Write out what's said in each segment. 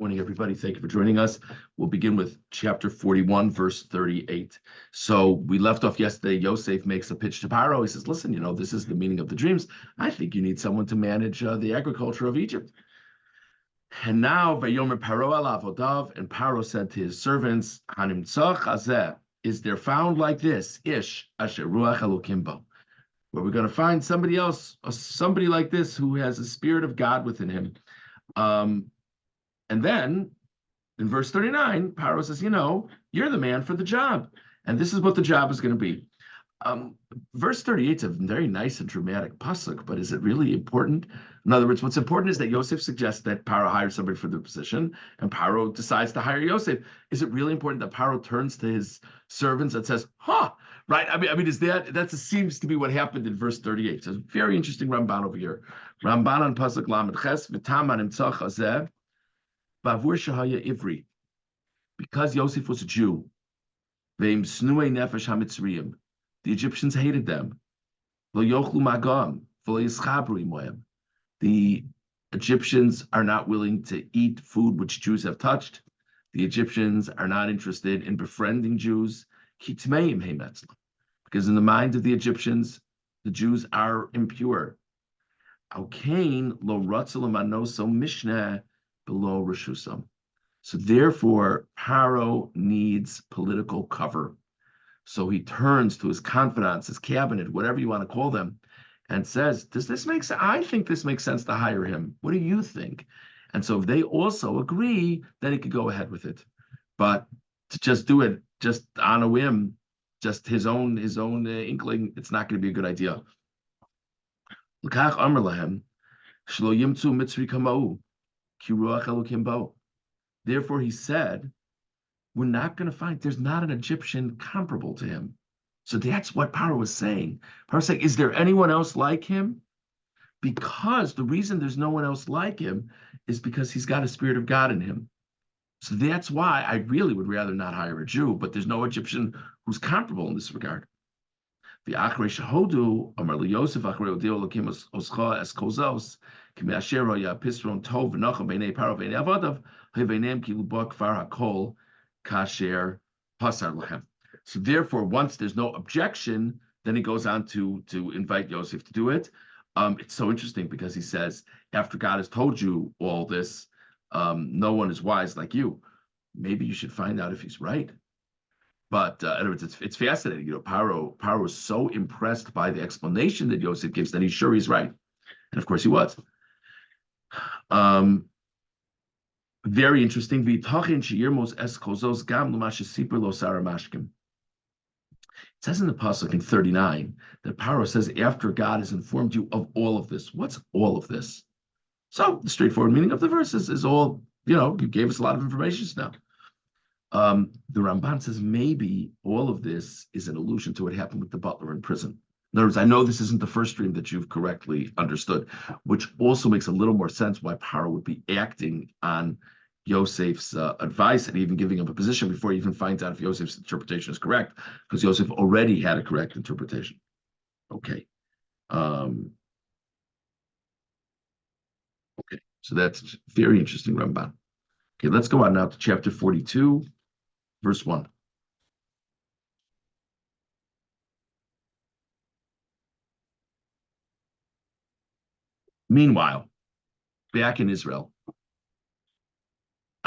Morning, everybody. Thank you for joining us. We'll begin with chapter 41, verse 38. So we left off yesterday. Yosef makes a pitch to Paro. He says, listen, this is the meaning of the dreams. I think you need someone to manage the agriculture of Egypt. And now, Vayomer Paro al avodav, and Paro said to his servants, Hanimtzach hazeh, is there found like this, Ish, asher ruach elokim bo, where we're going to find somebody else, somebody like this who has a spirit of God within him. And then in verse 39, Paro says, you're the man for the job. And this is what the job is going to be. Verse 38 is a very nice and dramatic pasuk, but is it really important? In other words, what's important is that Yosef suggests that Paro hire somebody for the position, and Paro decides to hire Yosef. Is it really important that Paro turns to his servants and says, right? I mean, is that seems to be what happened in verse 38. So it's very interesting Ramban over here. Ramban on pasuk lamed ches v'tam hanimtzach hazeh bavur shahaya ivri, because Yosef was a Jew. Ve'im snuei nefesh hamitzriyim. The Egyptians hated them. Lo yochlu magam, v'lo yischabru imoyem. The Egyptians are not willing to eat food which Jews have touched. The Egyptians are not interested in befriending Jews. Kitmeim heimetzla, because in the mind of the Egyptians, the Jews are impure. Aukain lo ratzel manoso mishneh below reshusam. So therefore, Paro needs political cover. So he turns to his confidants, his cabinet, whatever you want to call them, and says, does this make sense? I think this makes sense to hire him. What do you think? And so if they also agree, then he could go ahead with it. But to just do it just on a whim, just his own inkling, it's not going to be a good idea. Therefore he said, we're not going to find, there's not an Egyptian comparable to him. So that's what Paro was saying. Paro was saying, is there anyone else like him? Because the reason there's no one else like him is because he's got a spirit of God in him. So that's why I really would rather not hire a Jew, but there's no Egyptian who's comparable in this regard. The Achrei Shahodu, Amar Yosef Achrei Odeo Lokim Oscha Es Kozos, Kimi Asher Ya Pisron Tov V'Nacham Beinei Paro Beinei Avodav, Heveinem Ki Luba Kfar HaKol Kasher Pasar Lahem. So therefore, once there's no objection, then he goes on to invite Yosef to do it. It's so interesting because he says, after God has told you all this, no one is wise like you. Maybe you should find out if he's right. But in other words, it's fascinating. Paro was so impressed by the explanation that Yosef gives that he's sure he's right. And of course he was. Very interesting. It says in the pasuk in 39 that Paro says, after God has informed you of all of this, what's all of this? So the straightforward meaning of the verses is all, you gave us a lot of information now. The Ramban says maybe all of this is an allusion to what happened with the butler in prison. In other words, I know this isn't the first dream that you've correctly understood, which also makes a little more sense why Paro would be acting on Yosef's advice and even giving him a position before he even finds out if Yosef's interpretation is correct, because Yosef already had a correct interpretation. Okay. Okay, so that's very interesting, Ramban. Okay, let's go on now to chapter 42, verse 1. Meanwhile, back in Israel,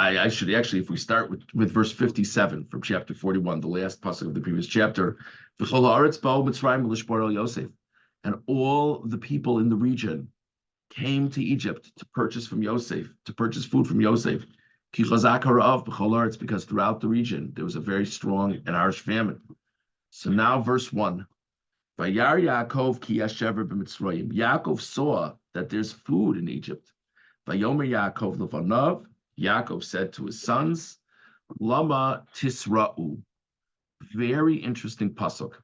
I should actually, if we start with verse 57 from chapter 41, the last pasuk of the previous chapter, and all the people in the region came to Egypt to purchase from Yosef, to purchase food from Yosef, because throughout the region there was a very strong and harsh famine. So now verse 1. Yaakov saw that there's food in Egypt. Vayomer Yaakov lefanav, Yaakov said to his sons, Lama Tisra'u. Very interesting pasuk.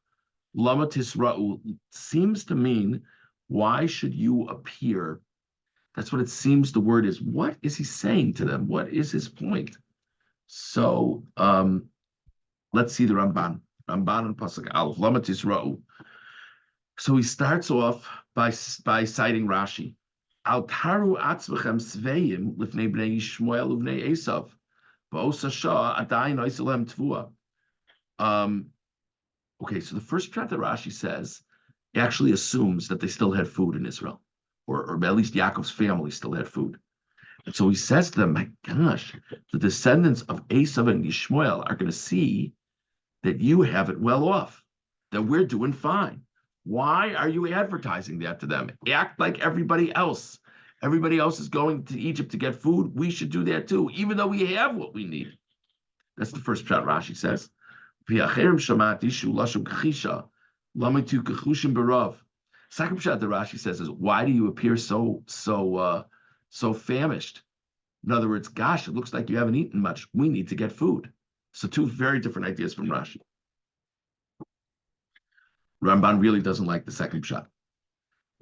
Lama Tisra'u seems to mean, why should you appear? That's what it seems the word is. What is he saying to them? What is his point? So let's see the Ramban. Ramban and pasuk Aleph. Lama Tisra'u. So he starts off by citing Rashi. Al taru atzvechem sveim lifnei bnei Yishmael uvnei Esav. Ba'osa shah adayin oiselem tvua. Okay, so the first pshat that Rashi says actually assumes that they still had food in Israel, or at least Yaakov's family still had food. And so he says to them, my gosh, the descendants of Esav and Yishmael are going to see that you have it well off, that we're doing fine. Why are you advertising that to them? Act like everybody else. Everybody else is going to Egypt to get food. We should do that too, even though we have what we need. That's the first pshat Rashi says. Second pshat that Rashi says is, why do you appear so famished? In other words, gosh, it looks like you haven't eaten much. We need to get food. So two very different ideas from Rashi. Ramban really doesn't like the second pshat.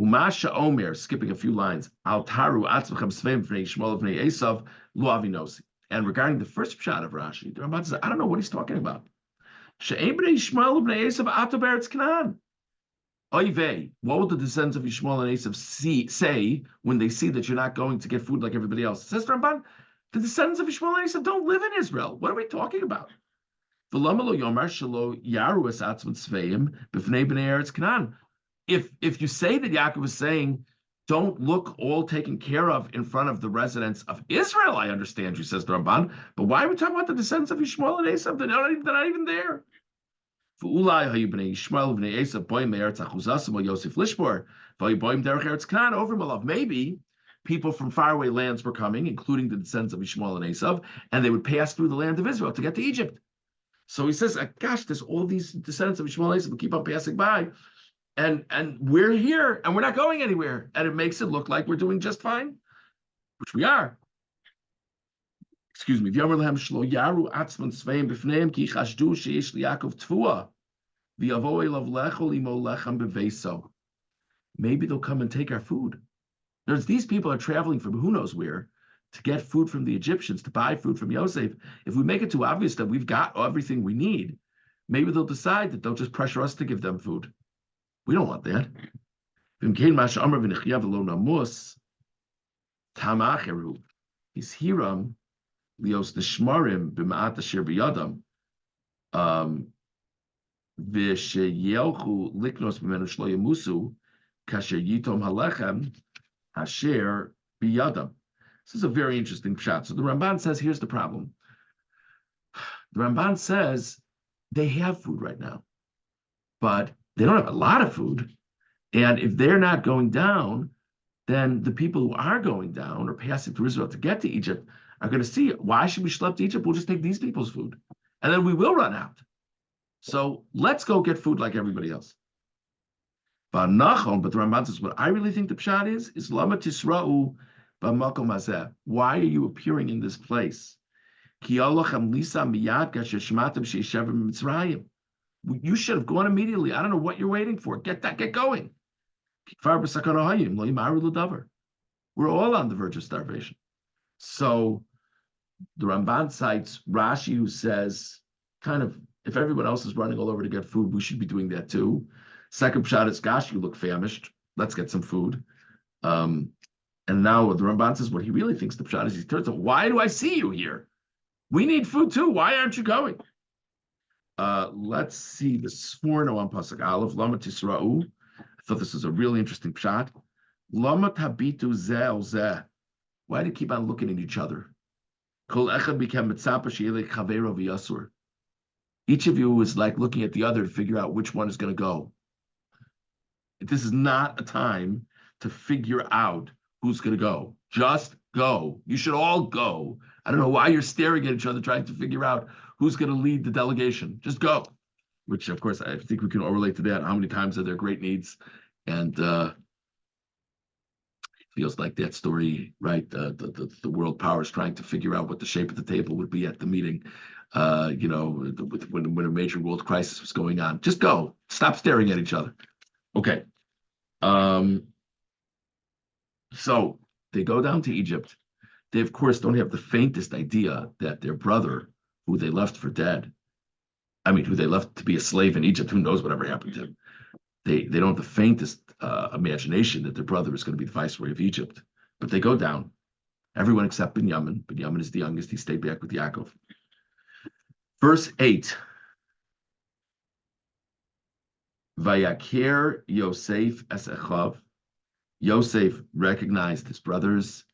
Umasha Omer, skipping a few lines, Al Taru Atzvachem Sveim Vnei Yishmael Vnei Esav Lo Avinosi. And regarding the first pshat of Rashi, the Ramban says, I don't know what he's talking about. She'ein Bnei Yishmael Vnei Esav Ato Beretz Canaan. Oy vey, what will the descendants of Yishmael and Esav say when they see that you're not going to get food like everybody else? It says Ramban, the descendants of Yishmael and Esav don't live in Israel. What are we talking about? If you say that Yaakov is saying, don't look all taken care of in front of the residents of Israel, I understand you, says the Ramban, but why are we talking about the descendants of Yishmael and Esav? They're not even there. Maybe people from faraway lands were coming, including the descendants of Yishmael and Esav, and they would pass through the land of Israel to get to Egypt. So he says, gosh, there's all these descendants of Yishmael and Esav who keep on passing by, and we're here, and we're not going anywhere, and it makes it look like we're doing just fine, which we are. Excuse me. Maybe they'll come and take our food. These people are traveling from who knows where to get food from the Egyptians, to buy food from Yosef. If we make it too obvious that we've got everything we need, maybe they'll decide that they'll just pressure us to give them food. We don't want that. He's hiram lios nishmarim b'ma'at asher b'yadam v'sheyelchu liknos b'menu shlo yamusu kasher yitom halechem asher b'yadam. This is a very interesting pshat. So the Ramban says, here's the problem. The Ramban says they have food right now, but they don't have a lot of food. And if they're not going down, then the people who are going down or passing through Israel to get to Egypt are going to see it. Why should we schlep to Egypt? We'll just take these people's food. And then we will run out. So let's go get food like everybody else. But the Ramban says, what I really think the pshat is lama tisra'u b'makom hazeh. Why are you appearing in this place? Ki alochem lisa miyad kasher shematem she'yeshevim mitzrayim. You should have gone immediately. I don't know what you're waiting for. Get going. We're all on the verge of starvation. So the Ramban cites Rashi, who says, kind of, if everyone else is running all over to get food, we should be doing that too. Second pshat is, gosh, you look famished. Let's get some food. And now the Ramban says what he really thinks the pshat is. He turns to, why do I see you here? We need food too. Why aren't you going? Let's see the Sforno on Pasuk Aleph, Lama Tisra'u. I thought this was a really interesting pshat. Lama tabitu zeh zeh. Why do you keep on looking at each other? Kol echad became mitzapa she'elek chavero v'yasur. Each of you is like looking at the other to figure out which one is going to go. This is not a time to figure out who's going to go. Just go. You should all go. I don't know why you're staring at each other trying to figure out who's going to lead the delegation. Just go. Which, of course, I think we can all relate to that. How many times are there great needs? And it feels like that story, right? The world powers trying to figure out what the shape of the table would be at the meeting, when a major world crisis was going on. Just go. Stop staring at each other. Okay. So they go down to Egypt. They, of course, don't have the faintest idea that their brother, who they left for dead, who they left to be a slave in Egypt, who knows whatever happened to him. They don't have the faintest imagination that their brother is going to be the viceroy of Egypt. But they go down. Everyone except Binyamin. Binyamin is the youngest. He stayed back with Yaakov. Verse 8. Vayakir Yosef es Echav. Yosef recognized his brothers,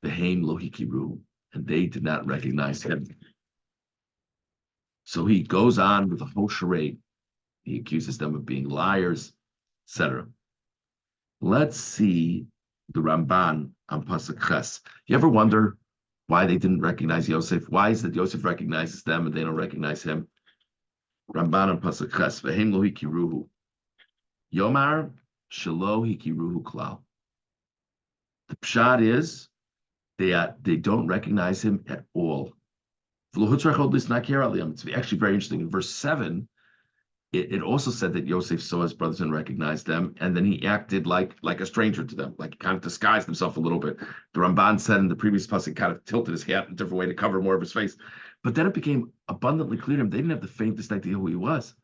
Vehem lo hikiru, and they did not recognize him. So he goes on with a whole charade. He accuses them of being liars, etc. Let's see the Ramban on Pasuk Ches. You ever wonder why they didn't recognize Yosef? Why is it Yosef recognizes them and they don't recognize him? Ramban on Pasuk Ches. Vehem lo hikiruhu. Yomar shelo hikiruhu klal. The pshat is they don't recognize him at all. It's actually very interesting. In verse 7, it also said that Yosef saw his brothers and recognized them, and then he acted like a stranger to them, like he kind of disguised himself a little bit. The Ramban said in the previous passage, kind of tilted his hat in a different way to cover more of his face. But then it became abundantly clear to him they didn't have the faintest idea who he was.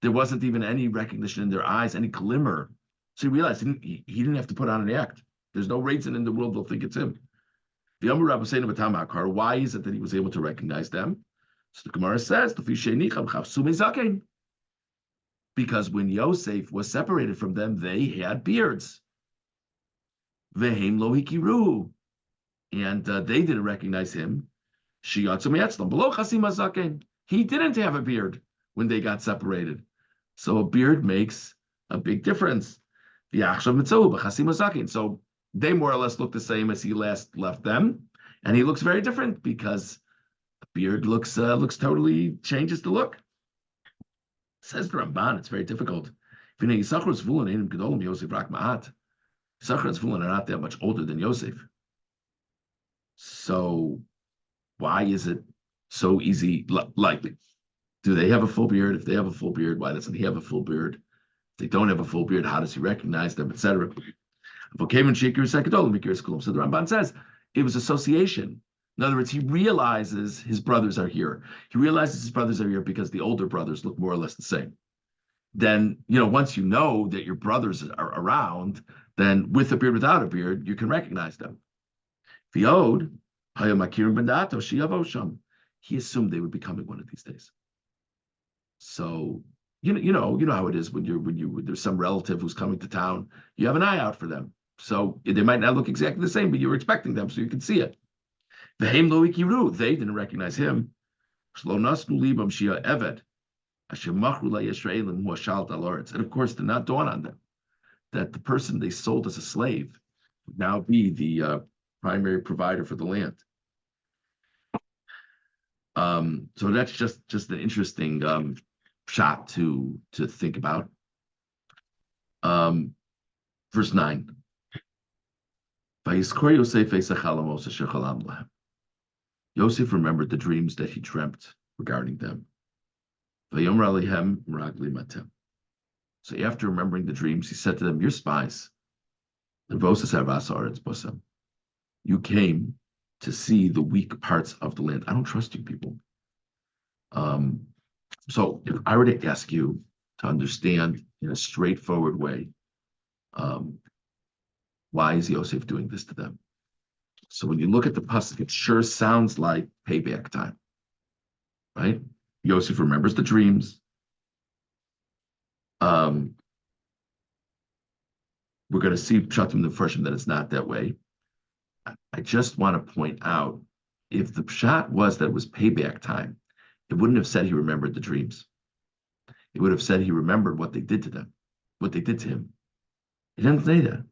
There wasn't even any recognition in their eyes, any glimmer. So he realized he didn't have to put on an act. There's no reason in the world they'll think it's him. The Amar Rabbi saying about Tamakar, why is it that he was able to recognize them? So the Gemara says, because when Yosef was separated from them, they had beards. Vehem lo hikiru, and they didn't recognize him. He didn't have a beard when they got separated. So a beard makes a big difference. So they more or less look the same as he last left them, and he looks very different because the beard looks totally changes the look. Says the Ramban, it's very difficult. Yisachar and Zvulun are not that much older than Yosef. So why is it so easy? Likely, do they have a full beard? If they have a full beard, why doesn't he have a full beard? If they don't have a full beard, how does he recognize them, etc.? So the Ramban says it was association. In other words, he realizes his brothers are here. He realizes his brothers are here because the older brothers look more or less the same. Then, once you know that your brothers are around, then with a beard, without a beard, you can recognize them. He assumed they would be coming one of these days. So, you know how it is when there's some relative who's coming to town, you have an eye out for them. So they might not look exactly the same, but you were expecting them, so you can see it. They didn't recognize him. And of course, did not dawn on them that the person they sold as a slave would now be the primary provider for the land. So that's just an interesting shot to think about. Verse 9. Yosef remembered the dreams that he dreamt regarding them. So after remembering the dreams, he said to them, "You're spies. You came to see the weak parts of the land. I don't trust you people." So if I were to ask you to understand in a straightforward way, why is Yosef doing this to them? So when you look at the pasuk, it sure sounds like payback time, right? Yosef remembers the dreams. We're going to see pshatim the first that it's not that way. I just want to point out, if the pshat was that it was payback time, it wouldn't have said he remembered the dreams. It would have said he remembered what they did to them, what they did to him. It didn't say that.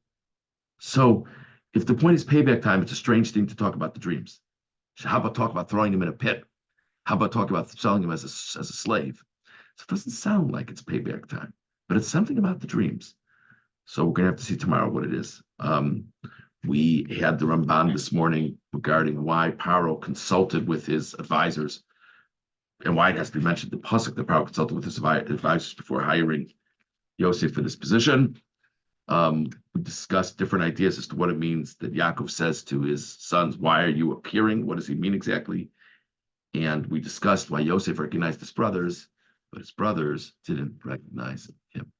So if the point is payback time, it's a strange thing to talk about the dreams. How about talk about throwing him in a pit? How about talk about selling him as a slave? So it doesn't sound like it's payback time, but it's something about the dreams. So we're going to have to see tomorrow what it is. We had the Ramban this morning regarding why Paro consulted with his advisors and why it has to be mentioned the pasuk that Paro consulted with his advisors before hiring Yosef for this position. We discussed different ideas as to what it means that Yaakov says to his sons, "Why are you appearing? What does he mean exactly?" And we discussed why Yosef recognized his brothers, but his brothers didn't recognize him.